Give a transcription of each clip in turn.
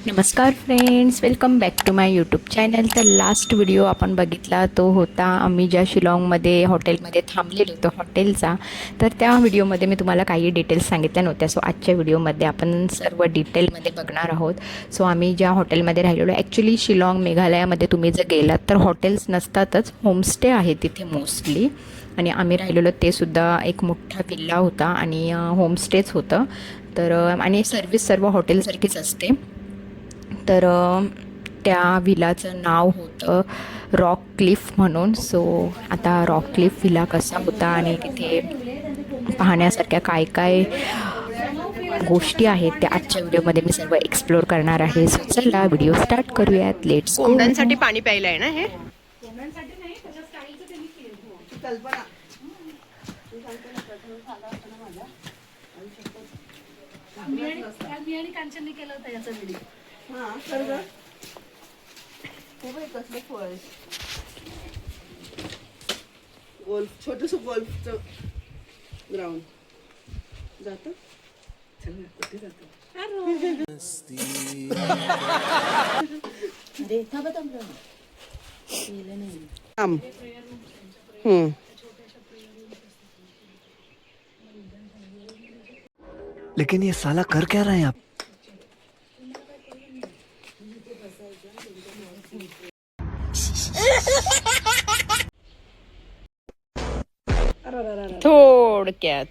नमस्कार friends, welcome back to my YouTube channel. तर last video आपण बघितला तो होता आम्ही ज्या शिलाँगमध्ये हॉटेलमध्ये थांबलेलो होतो हॉटेलचा. तर त्या व्हिडिओमध्ये मी तुम्हाला काही डिटेल्स सांगितल्या नव्हत्या. सो आजच्या व्हिडिओमध्ये आपण सर्व डिटेलमध्ये बघणार आहोत. सो आम्ही ज्या हॉटेलमध्ये राहिलेलो, ॲक्च्युली शिलाँग मेघालयामध्ये तुम्ही जर गेलात तर हॉटेल्स नसतातच, होमस्टे आहे तिथे मोस्टली. आणि आम्ही राहिलेलो ते सुद्धा एक मोठा विल्ला होता आणि होमस्टेच होतं. तर आणि सर्विस सर्व हॉटेलसारखीच असते. तर त्या विलाचं नाव होतं रॉक क्लिफ म्हणून. सो आता रॉक क्लिफ विला कसा होता आणि तिथे पाहण्यासारख्या काय काय गोष्टी आहेत त्या आजच्या व्हिडिओमध्ये मी सर्व एक्सप्लोअर करणार आहे. सो चला व्हिडिओ स्टार्ट करूयात. Let's go. कोंबड्यांसाठी पाणी प्यायला आहे ना हे. मी आणि कांचनने केलं होतं याचा व्हिडिओ. गोल्फ छोटस गोल्फचं ग्राउंड जात कुठे जात लेकिन ये साला कर क्या रहे हैं आप? थोडक्यात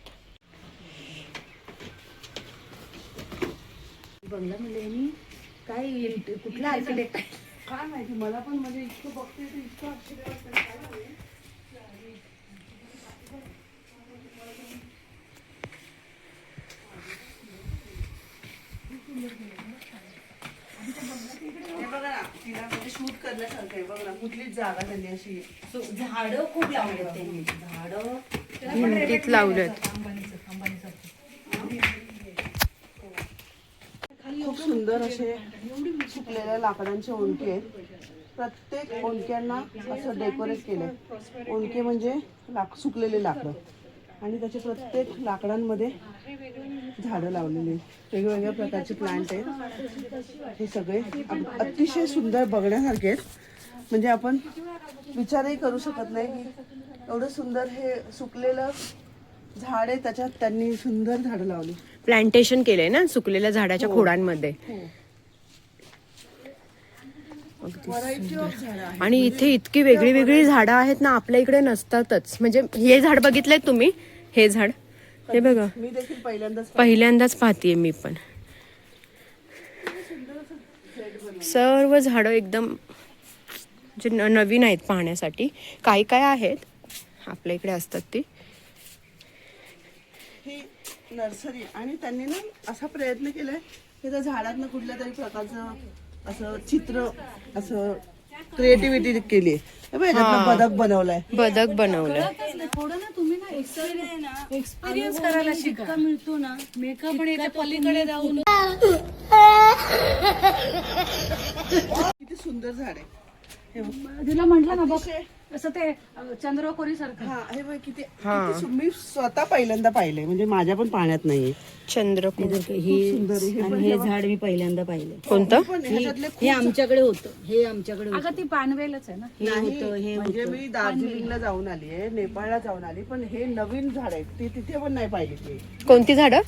बंगला म्हणजे काय कुठला आर्किटेक्ट काय माहिती मला पण. म्हणजे इतकं बघते तर इतकं आश्चर्य वाटतं. काय झालंय? हे बघा ना, तिला म्हणजे शूट करण्यासारखं आहे. बघा ना, कुठलीच जागा त्यांनी अशी झाडं खूप लावले त्यांनी. झाडं भिंतीत लावलेत. खूप सुंदर असे सुकलेल्या लाकडांचे ओंडके आहेत. प्रत्येक ओंडक्यांना असं डेकोरेट केलंय. ओंडके म्हणजे सुकलेले लाकडं आणि त्याच्या प्रत्येक लाकडांमध्ये झाडं लावलेली आहेत. वेगवेगळ्या प्रकारचे प्लांट आहेत. हे सगळे अतिशय सुंदर बघण्यासारखे आहेत. म्हणजे आपण विचारही करू शकत नाही की एवढं सुंदर हे सुकलेलं झाड आहे, त्याच्यात त्यांनी सुंदर झाडं लावली. प्लांटेशन केलंय ना सुकलेल्या झाडाच्या खोडांमध्ये. व्हरायटी ऑफ झाडं आहेत. आणि इथे इतकी वेगळी वेगळी झाडं आहेत ना, आपल्या इकडे नसतातच. म्हणजे हे झाड बघितलंय तुम्ही? हे झाड हे बघा, मी देखील पहिल्यांदाच पाहतीये मी पण. सर्व झाडं एकदम जे नवीन आहेत पाहण्यासाठी. काही काय आहेत आपल्या इकडे असतात ती. ही नर्सरी आणि त्यांनी ना असा प्रयत्न केलाय की त्या झाडातनं कुठल्या तरी प्रकारचं असं चित्र, असं क्रिएटिव्हिटी केली. बदक बनवलाय. बदक बनवलं. थोडं ना तुम्ही ना एक्सपिरियन्स करायला शिका. मिळतो ना मेकअप पण याच्या पलीकडे जाऊन. किती सुंदर झाड आहे. तिला म्हटलं ना बघ असं ते चंद्रकोरी सारखं. हा हे बघ किती मी स्वतः पहिल्यांदा पाहिले. म्हणजे माझ्या पण पाण्यात नाहीये. चंद्रकोर. सुंदर आहे. आणि हे झाड मी पहिल्यांदा पाहिलं. कोणतं? पण ह्याच्यातले हे आमच्याकडे होतं. हे आमच्याकडे होतं. अगं ती पानवेलच आहे ना. नाही, म्हणजे मी दार्जिलिंगला जाऊन आली आहे, नेपाळला जाऊन आली, पण हे नवीन झाड आहे. ती तिथे पण नाही पाहिली ती. कोणती झाडं?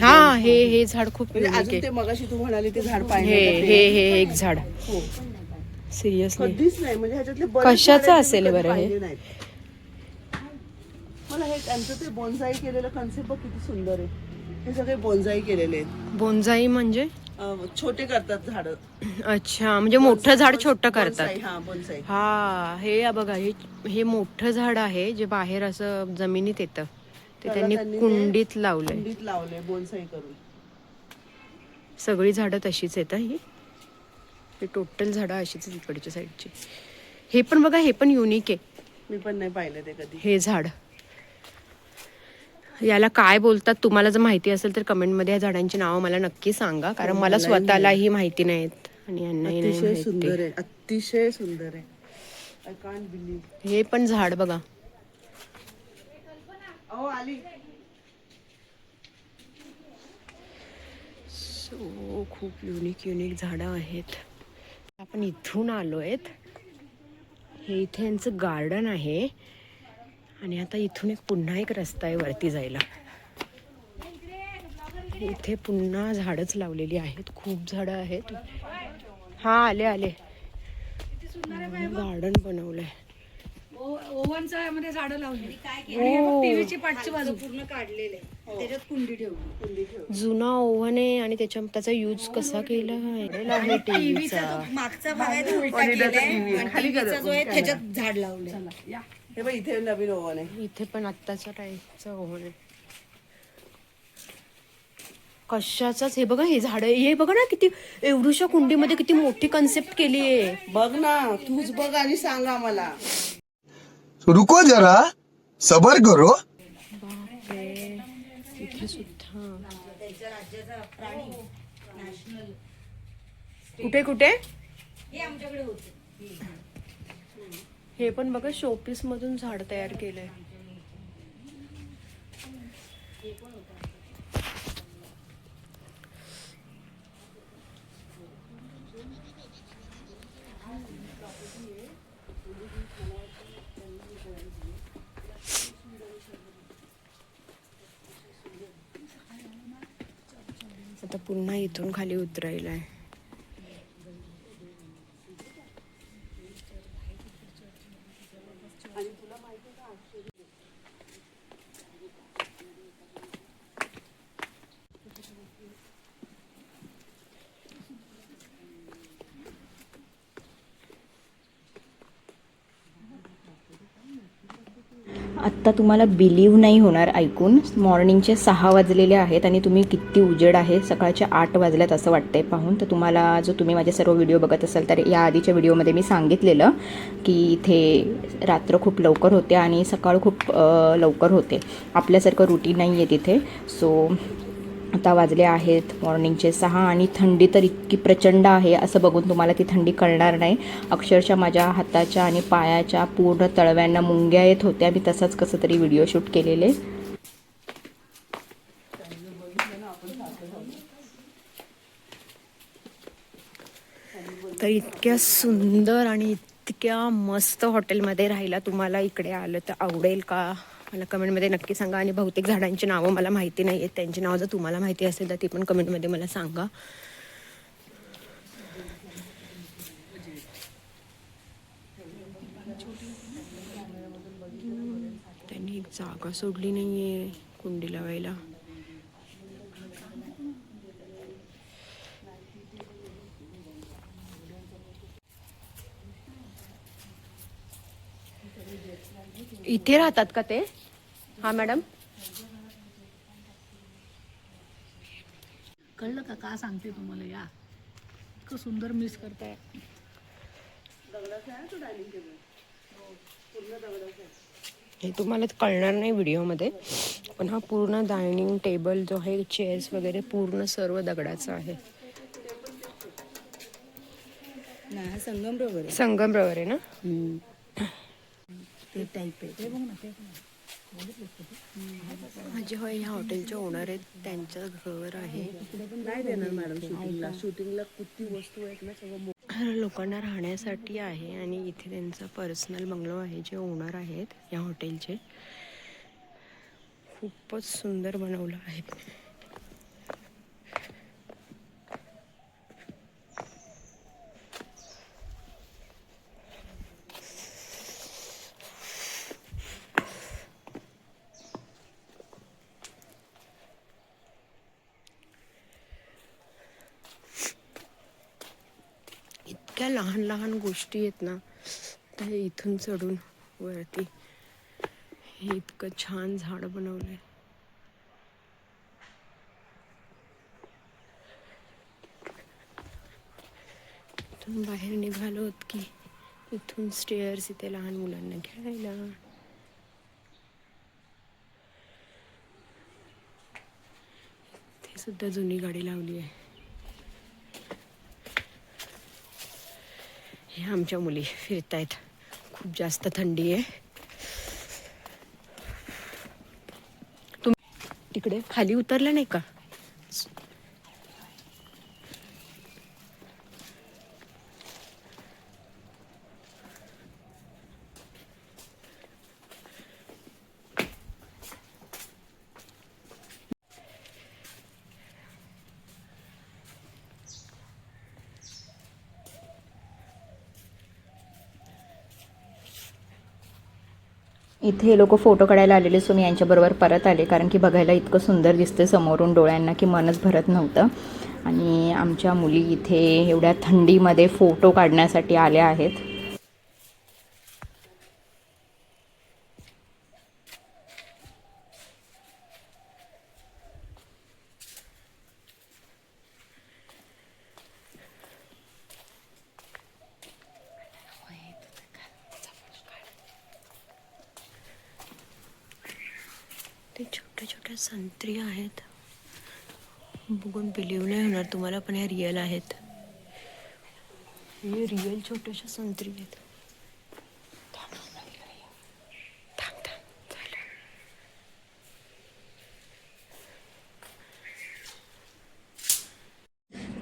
हा, हे झाड खूप म्हणजे unique अजून आहे. ते मगाशी तू म्हणाली ते झाड हे पाहिजे हे हे एक झाड सिरियसली कधीच नाही. म्हणजे ह्याच्यातले कशाचं असेल बरं हे? मला हे त्यांचं ते बोन्साई केलेलं कन्सेप्ट किती सुंदर आहे. हे सगळे बोन्साई केलेले आहेत. बोन्साई म्हणजे? छोटे करतात झाड. अच्छा, म्हणजे मोठं झाड छोटं करतात. हा बोन्साई. हा, हे बघा, हे मोठं झाड आहे जे बाहेर असं जमिनीत येतं. ते त्यांनी कुंडीत लावलंय. कुंडीत लावलंय बोन्साई करून. सगळी झाडं तशीच आहेत ही. हे टोटल झाडं अशीच आहेत इकडच्या साईडची. हे पण बघा, हे पण युनिक आहे. मी पण नाही पाहिलं ते कधी. हे झाड याला काय बोलतात तुम्हाला जर माहिती असेल तर कमेंटमध्ये या झाडांची नावं मला नक्की सांगा. कारण मला स्वतःलाही माहिती नाहीत आणि यांनाही नाही अतिशय माहिती. सुंदर आहे. अतिशय सुंदर आहे. I can't believe. हे पण झाड बघा. आली. सो खूप युनिक झाडं आहेत. आपण इथून आलो आहेत. हे इथे यांचं गार्डन आहे आणि आता इथून पुन्हा एक रस्ता आहे वरती जायला. इथे पुन्हा झाडच लावलेली आहेत, खूप झाडं आहेत. हा आले गार्डन बनवलंय. ओव्हनच्या मध्ये झाडं लावली. टीव्हीची पाठची बाजू पूर्ण काढलेले त्याच्यात कुंडी ठेवली. जुना ओव्हन आहे आणि त्याचा यूज कसा केला आहे टीव्हीचा. मागचा भाग आहे तो उलटा केलाय आणि टीव्हीचा जो आहे त्याच्यात झाड लावलंय. हे बघ इथे नवीन ओव्हन आहे. इथे पण आत्ताच्या टाईपचं ओव्हन आहे. कशाचाच हे बघा, हे झाड हे बघा ना, किती एवढ्याशा कुंडीमध्ये किती मोठी कन्सेप्ट केली आहे. बघ ना, तूच बघ आणि सांग आम्हाला. रुको जरा सबर करो. बापरे, इथे सुद्धा त्यांच्या राज्याचा प्राणी नॅशनल कुठे हे आमच्याकडे होते. हे पण बघा शोपीस मधून झाड तयार केलंय. आता पुन्हा इथून खाली उतरायला आहे. आत्ता तुम्हाला बिलीव्ह नाही होणार ऐकून, मॉर्निंगचे 6 वाजलेले आहेत आणि तुम्ही किती उजेड आहे. सकाळचे 8 वाजल्यात असं वाटतंय पाहून. तर तुम्हाला जो तुम्ही माझे सर्व व्हिडिओ बघत असाल तर या आधीच्या व्हिडिओमध्ये मी सांगितलेलं की इथे रात्र खूप लवकर होते आणि सकाळ खूप लवकर होते. आपल्यासारखं रुटीन नाही आहे तिथे. सो आता वाजले आहेत मॉर्निंगचे 6 आणि थंडी तर इतकी प्रचंड आहे, असं बघून तुम्हाला ती थंडी कळणार नाही. अक्षरशः माझ्या हाताच्या आणि पायाच्या पूर्ण तळव्यांना मुंग्या येत होत्या. मी तसाच कसं तरी व्हिडिओ शूट केलेले. तर इतक्या सुंदर आणि इतक्या मस्त हॉटेलमध्ये राहायला तुम्हाला इकडे आलं तर आवडेल का, मला कमेंटमध्ये नक्की सांगा. आणि बहुतेक झाडांची नावं मला माहिती नाही आहेत. त्यांची नावं जर तुम्हाला माहिती असेल तर ती पण कमेंटमध्ये मला सांगा. त्यांनी एक जागा सोडली नाही आहे कुंडी लावायला. इथे राहतात का ते? हा मॅडम, कळलं का सांगते तुम्हाला. या इतकं सुंदर मिस करताय. हे तुम्हाला कळणार नाही व्हिडिओमध्ये, पण हा पूर्ण डायनिंग टेबल जो आहे, चेअर्स वगैरे पूर्ण सर्व दगडाचं आहे. नाही संगमरवर आहे. संगमरवर आहे ना. ते टाईप आहे. माझे होय ह्या हॉटेलचे ओनर आहेत, त्यांचं घर आहे. नाही देणार मॅडम शूटिंगला किती वस्तू आहेत ना, सगळं लोकांना राहण्यासाठी आहे आणि इथे त्यांचा पर्सनल बंगलो आहे. जे ओनर आहेत या हॉटेलचे, खूपच सुंदर बनवलं आहे. इतक्या लहान लहान गोष्टी आहेत ना, त्या इथून चढून वरती हे इतकं छान झाड बनवलंय. इथून बाहेर निघालोत की इथून स्टेअर्स इथे लहान मुलांना खेळायला. इथे सुद्धा जुनी गाडी लावली आहे. हे आमच्या मुली फिरतायत. खूप जास्त थंडी आहे. तुम्ही तिकडे खाली उतरला नाही का? इथे हे लोक फोटो काढायला आलेले, सो मी यांच्याबरोबर परत आले कारण की बघायला इतकं सुंदर दिसतं समोरून डोळ्यांना की मनच भरत नव्हतं. आणि आमच्या मुली इथे एवढ्या थंडीमध्ये फोटो काढण्यासाठी आल्या आहेत. ते छोट्या छोट्या संत्री आहेत, बघून बिलीव्ह नाही होणार तुम्हाला, पण ह्या रिअल आहेत. हे रिअल छोट्याशा संत्री आहेत.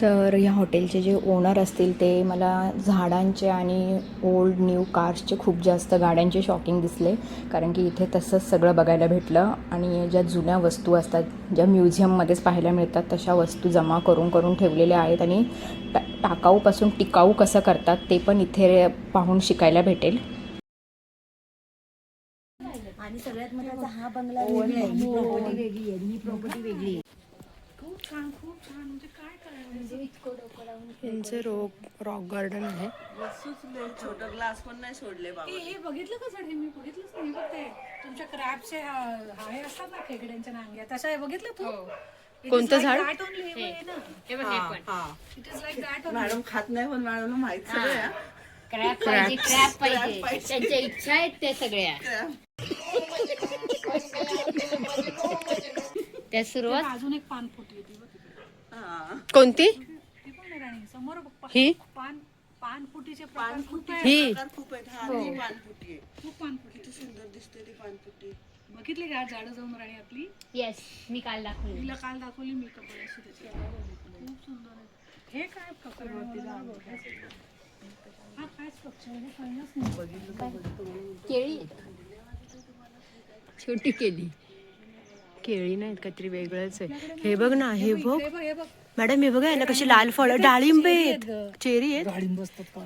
तर या हॉटेलचे जे ओनर असतील ते मला झाडांचे आणि ओल्ड न्यू कार्सचे खूप जास्त गाड्यांचे शॉकिंग दिसले, कारण की इथे तसंच सगळं बघायला भेटलं. आणि ज्या जुन्या वस्तू असतात ज्या म्युझियममध्येच पाहायला मिळतात तशा वस्तू जमा करून करून ठेवलेल्या आहेत. आणि टाकाऊपासून टिकाऊ कसं करतात ते पण इथे पाहून शिकायला भेटेल. आणि सगळ्यात महत्त्वाचा हा बंगला वेगळा आहे, ही प्रॉपर्टी वेगळी आहे, ही प्रॉपर्टी वेगळी आहे. खूप छान म्हणजे काय करायचं इतकं डोकं लावून. यांचं रॉक गार्डन आहे. छोटा ग्लास पण नाही सोडले बाबा. हे बघितलं का सर? हे मी बघितलंच नाही. बघ ते तुमच्या क्रॅबचे हाय असतात ना खेकड्यांच्या नांग्या, तशा हे बघितलं तू? कोणतं झाड? मॅडम खात नाही पण मॅडम माहित सगळं. क्रॅप पाहिजे त्यांच्या इच्छा आहेत त्या सगळ्या. त्या सुरुवात अजून एक पानफुटी होती बघ तिकडे. कोणती? ती पण आहे राणी समोर बघ. ही पानफुटीचे प्रकार खूप आहेत. ही खूप आहेत. हा ती पानफुटी आहे. खूप पानफुटी किती सुंदर दिसते ती पानफुटी. बघितली का झाडं जाऊन राणी आपली? येस मी काल दाखवली. तिला काल दाखवली मी कपड्याशी त्याची. खूप सुंदर आहे. हे काय प्रकार आहे? हा काय स्ट्रक्चर आहे कळलंच नाही. केळी छोटी केली. केळी नाहीत, काहीतरी वेगळंच आहे. हे बघ ना, हे बघ हे बघ हे बघ मॅडम, हे बघा याला कशी लाल फळं, डाळिंब आहेत, चेरी आहेत. गाडीन बसतात का?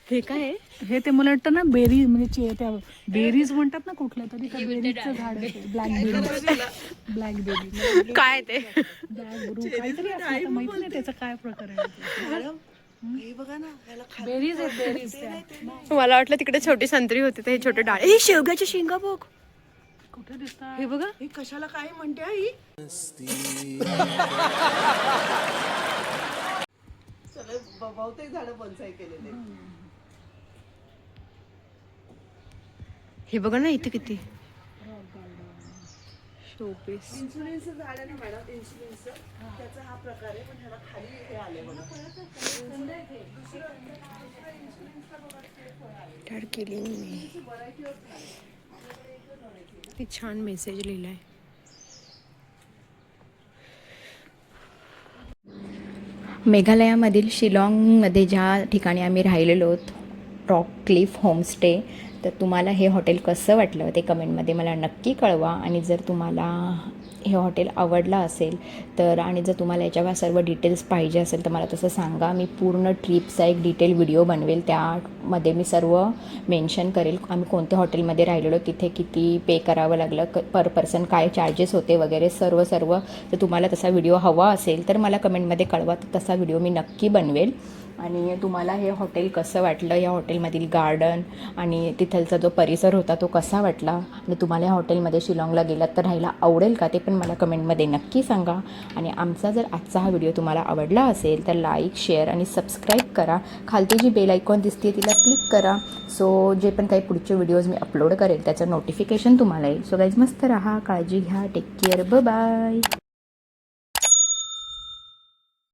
हे काय आहे? हे ते मला वाटतं ना बेरी म्हणजे त्या बेरीज म्हणतात ना कुठल्या तरी त्या बेरीचं झाड आहे. ब्लॅकबेरी काय ते? ब्लॅकबेरी काहीतरी असतं, आता माहिती नाही त्याचा काय प्रकार आहे. मॅडम हे बघा ना, याला बेरीज आहेत बेरीज त्या. मला वाटलं तिकडे छोटी संत्री होती, तर हे छोटे डाळ. हे शेवग्याच्या शेंगा बघ, कुठे दिसतात? हे बघा. ही कशाला काय म्हणते आई? सगळे बहुतेक झाडं बंसाई केलेले. हे बघा ना इथे किती शोपीस. इन्सुलिनचं झाड आहे ना मॅडम, इन्सुलिनचं. त्याचा हा प्रकार आहे, पण ह्याला खाली हे आले बघा. किती छान मेसेज लिहिलाय. मेघालयामधील शिलाँगमध्ये ज्या ठिकाणी आम्ही राहिलेलो आहोत, रॉक क्लिफ होमस्टे, तर तुम्हाला हे हॉटेल कसं वाटलं ते कमेंटमध्ये मला नक्की कळवा. आणि जर तुम्हाला हे हॉटेल आवडलं असेल तर, आणि जर तुम्हाला याच्या सर्व डिटेल्स पाहिजे असेल तर मला तसं सांगा. मी पूर्ण ट्रिपचा एक डिटेल व्हिडिओ बनवेल, त्यामध्ये मी सर्व मेन्शन करेल. आम्ही कोणत्या हॉटेलमध्ये राहिलेलो, तिथे किती पे करावं लागलं, पर पर्सन काय चार्जेस होते वगैरे सर्व. जर तुम्हाला तसा व्हिडिओ हवा असेल तर मला कमेंटमध्ये कळवा, तर तसा व्हिडिओ मी नक्की बनवेल. आणि तुम्हाला हे हॉटेल कसं वाटलं, या हॉटेलमधील गार्डन आणि तिथलचा जो परिसर होता तो कसा वाटला, आणि तुम्हाला या हॉटेलमध्ये शिलाँगला गेलात तर राहायला आवडेल का, ते पण मला कमेंटमध्ये नक्की सांगा. आणि आमचा जर आजचा हा व्हिडिओ तुम्हाला आवडला असेल तर लाईक, शेअर आणि सबस्क्राईब करा. खालती जी बेल आयकॉन दिसते तिला क्लिक करा, सो जे पण काही पुढचे व्हिडिओज मी अपलोड करेल त्याचं नोटिफिकेशन तुम्हाला येईल. सो गाईज मस्त राहा, काळजी घ्या, टेक केअर, बाय.